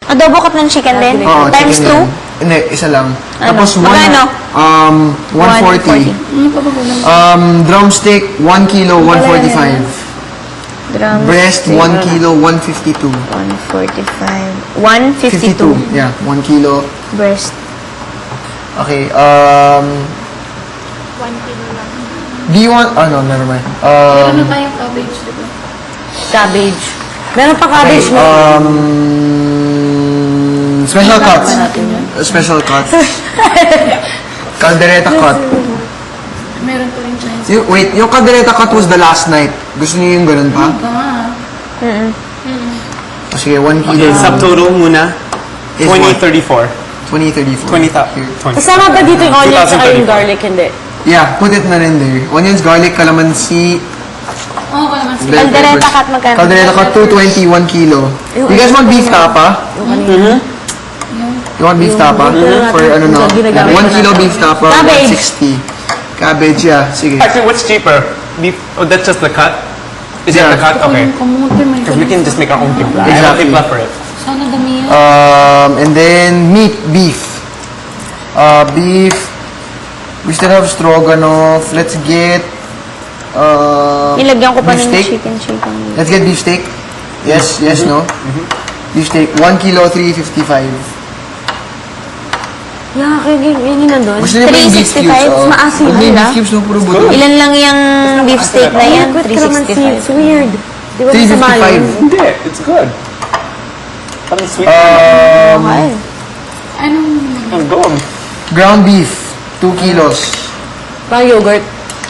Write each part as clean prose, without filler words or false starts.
Adobo cut ng chicken din? Oo, Times chicken 2? yan. Hindi, isa lang. Ano? Tapos, Magkano? 140. Drumstick, 1 kilo, 145. Drums. Breast, 1 kilo, 152. 145. 152. 52. Yeah, 1 kilo. Breast. Okay, 1 kilo lang. do you want, no, never mind. Meron na tayong cabbage, diba? Cabbage. Meron pa cabbage mo. Special cuts. Special cuts. Caldereta cut. Meron pa rin Chinese. Wait, yung caldereta cut was the last night. Gusto niyo yung ganun pa? Sige, 1 kilo. Okay, subtotal muna. Is what? 2034. 2034. 20,000. Kasama ba dito yung onion at 2034. yung garlic? Hindi. Yeah, put it na rin there. Onions, garlic, calamansi. Oo, kalamansi. bell Caldereta peppers. cut magkano? Caldereta cut, 220, 1 kilo. You guys want beef tapa? You want beef tapa? For ano no? 1 kilo beef tapa, Cabbage. 160. Cabbage, yeah. Sige. Actually, what's cheaper? Beef? Oh, that's just the cut? Is Yeah. that the cut? Okay. Kamote, may Because we can just make our own timpla. I have a Exactly. timpla for it. Sana dami yun. And then beef. Beef. We still have stroganoff. Let's get Nilagyan ko pa beef ng steak. chicken. Let's get beef steak. Yes, yes, no. Beef steak. 1 kilo, 355. Yeah, yun na doon. Gusto niyo ba yung beef 365? cubes? Oo. Maasim Huwag niyo yung na. beef cubes, no? Puro buto. Ilan lang yung beef steak na yan? It's 365. weird. Di ba masama 355. yun? Hindi, it's good. Parang sweet. Okay. Anong... Ang go. Ground beef. 2 kilos. Parang yogurt.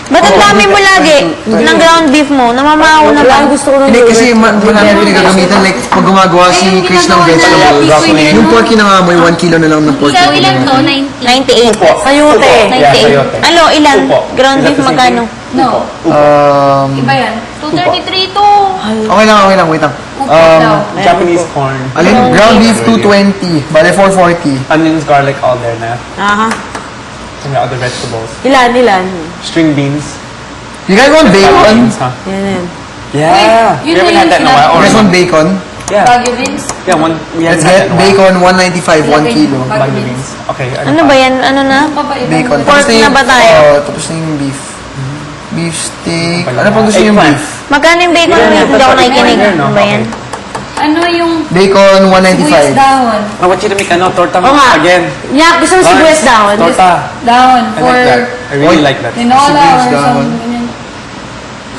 Ba't ang dami mo lagi ng ground beef mo? Namamahaw na ba? Wala, gusto ko ng Hindi, yogurt. kasi marami pinagagamitan. Like, pag gumagawa si Ayun, Chris ng ginagawa na vegetable. natin ko yun. Yung pork nangamoy, 1 kilo na lang ng pork. So, ilan to? 90? 98. Sayote. Yeah, 98. sayote. Ano, ilan? Upo. Ground Is that beef the same magkano? No. Um, Iba yan. 233 to. okay lang, wait lang. Upo daw. Japanese corn. Alin? Ground beef, 220. Bale, 440. Onions, garlic, all there na. Aha. And the other vegetables. Ilan? String beans. You guys want bacon? Beans, huh? Yan. Yeah. Wait, We yun haven't na had that in a yung while. You guys Or, want bacon? yeah. Baguio beans. Yeah, we Let's haven't had get that in a while. bacon, 195, 1 kilo. Baguio beans. Okay. Ano ba yan? Ano na? Ano pa ba ibang Bacon. mga- Pork na ba tayo? Tapos na yung beef. Beef steak. Ano pa gusto yung Eggplant. beef? Magkano yung bacon? Yeah, Hindi ako nakikinig. yeah, no, Ano ba yan? Ano yung Bacon, sibuyas 195. dahon? I want you to make torta Oo nga. again. Yeah, gusto mo sibuyas dahon? Torta. Dahon. I For like that. I really like that. tinola Sibuyas or dahon. something. ganyan.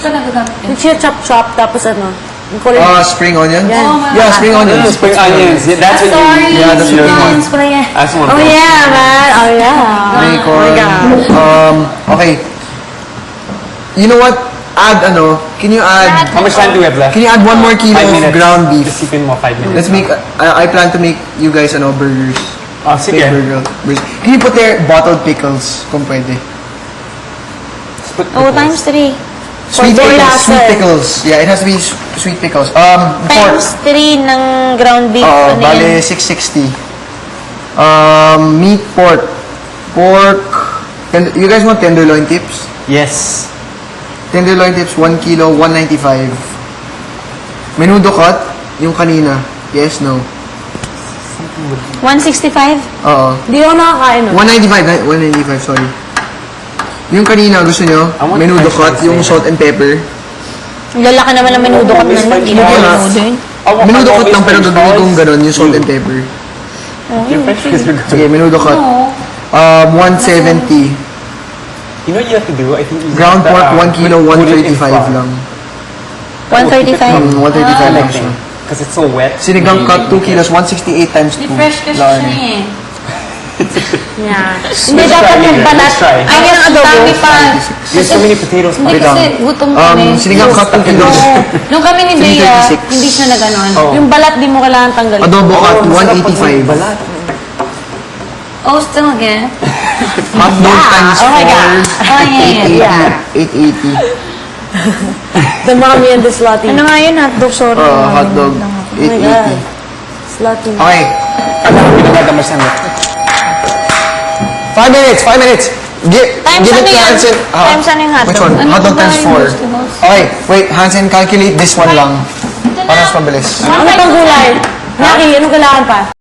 Saan nagagamit yan? Yung siya chop-chop, tapos ano? Yung kulay. Spring onions? Yan. Oh, mga- Yeah, spring onions. Spring onions. Yeah, that's what Sorry. you Yeah, that's what you want. Onions pala yan. That's one. Oh yeah, man. Oh yeah. Bacon. Okay. You know what? Add can you add, How much time do we have left? can you add 1 more kilo 5 of minutes. ground beef? Just keep in more 5 minutes. Let's make, I plan to make you guys, burgers. Oh, sige. Big burgers. Can you put there bottled pickles, kung pwede? Oh, times 3. Sweet For pickles, lasa. sweet pickles. Yeah, it has to be sweet pickles. Pork. Times 3 ng ground beef. Ano Bale, yan? 660. Meat, pork. You guys want tenderloin tips? Yes. Tenderloin tips, 1 kilo, 195. Menudo cut, yung kanina. Yes, no? 165? Oo. Hindi ako nakakain nun. 195, sorry. Yung kanina, gusto nyo? I want Menudo french cut, fries yung later. salt and pepper. Lalaki naman ng menudo cut Miss na French hindi mo fries. menudo yun. Menudo cut lang, pero gagawin kong gano'n, yung salt and pepper. Your French fries are good. Sige, menudo cut. No. 170. You know what you have to do? I think you Ground have to, pork, 1 kilo, put it in 135 flour. lang. 135? 135 lang siya. Because it's so wet. Sinigang cut, 2 kilos, 168 times 2. Di fresh kasi siya eh. Yeah. Hindi dapat yung balat. Let's try. Ay, yung adobo. Dami pa. There's so many potatoes. Hindi Wait lang. kasi gutom kami. Sinigang cut, 2 kilos. Nung kami ni Bea, 336. hindi siya na ganon. Oh. Yung balat di mo kailangan tanggalin. Adobo cut, 185. Balat. Oh, still again? Hotdog times 4. Oh my God. Oh, yeah. 880. The mommy and the slutty. Ano nga yun? Hotdog, sorry. Hotdog, Oh my God. 880. Slutty. Okay. Ano ang pinagdadamas namin? 5 minutes, 5 minutes. Times Give it ano to yan? Hansen. Times ano yung hotdog? Which one? Ano Hotdog ba times yung 4. vegetables? Okay, wait, Hansen, calculate this one lang. Para mas mabilis. Ano pang gulay? Naki, anong kailangan pa?